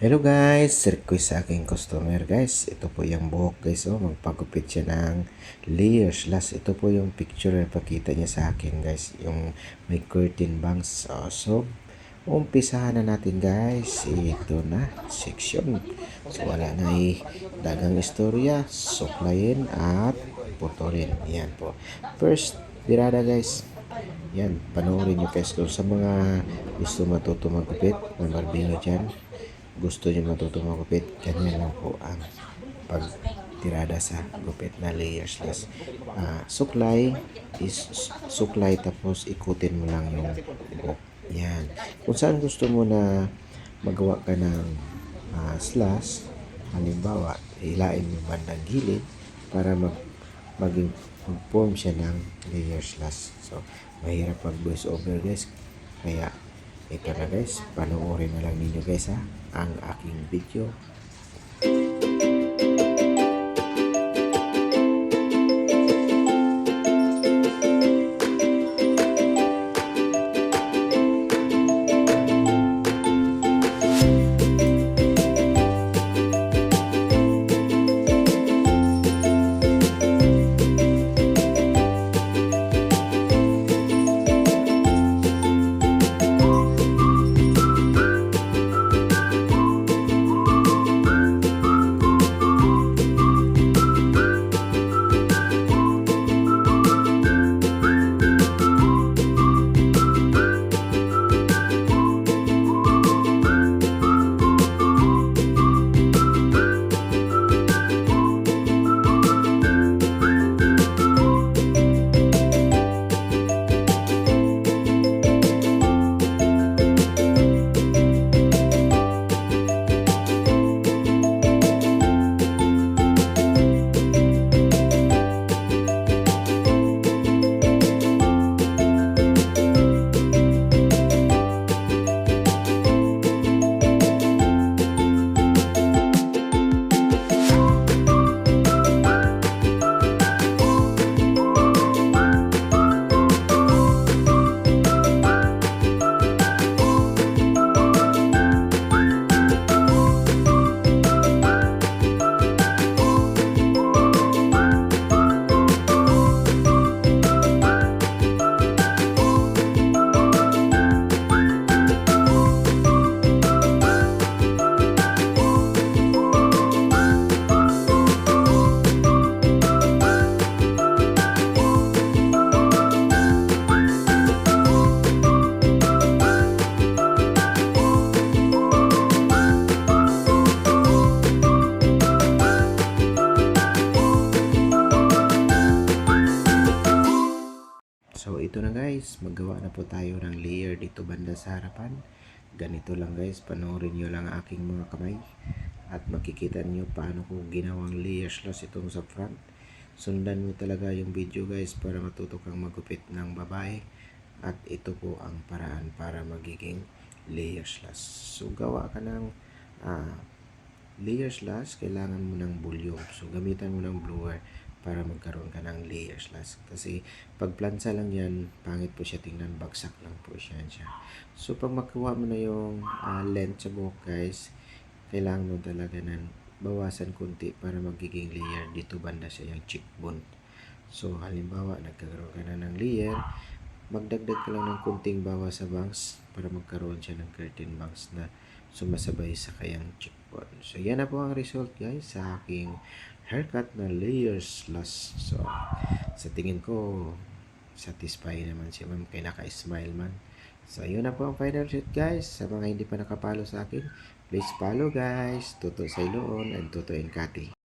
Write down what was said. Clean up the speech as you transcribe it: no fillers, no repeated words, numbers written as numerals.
Hello guys, request sa aking customer guys. Ito po yung buhok guys. Oh, magpagupit siya ng layers. Last, ito po yung picture na pakita niya sa akin guys. Yung may curtain bangs. So, umpisahan na natin guys. Ito na, section. So, wala na dagang istorya. Suklayin at putulin. Yan po. First, dirada guys. Yan, panoorin nyo guys. Kung sa mga gusto matuto magupit, ng barbero dyan, gusto niyo matuto magupit, ganyan lang po ang pagtirada sa gupit na layers less. Suklay is suklay tapos ikutin mo lang yung buhok. Yan. Kung saan gusto mo na magawa ka ng slash, halimbawa, hilain mo bandang gilid para maging form siya ng layer slash. So, mahirap pag voice over guys. Kaya, ito na guys, panoorin na lang ninyo guys ang aking video. So ito na guys, maggawa na po tayo ng layer dito banda sa harapan. Ganito lang guys, panoorin nyo lang aking mga kamay at makikita nyo paano ko ginawang layer slash itong sa front. Sundan mo talaga yung video guys para matuto kang magupit ng babae, at ito po ang paraan para magiging layer slash. So gawa ka ng layer slash, kailangan mo ng volume. So gamitan mo ng blower para magkaroon ka ng layer slash. Kasi pag plansa lang yan, pangit po siya tingnan, bagsak lang po siya. So pag makuha mo na yung length sa buhok guys, kailangan mo talaga ng bawasan konti para magiging layer dito banda siya yung cheekbone. So halimbawa nagkaroon ka na ng layer, magdagdag ka lang ng kunting bawas sa bangs para magkaroon siya ng curtain bangs na sumasabay sa kayang cheekbone. So yan na po ang result guys sa aking haircut na layers slash. So sa tingin ko satisfied naman si ma'am, kaya naka-smile man. So yun na po ang final shoot guys. Sa mga hindi pa nakapalo sa akin, please follow guys. Toto Sailoon and Toto Encati.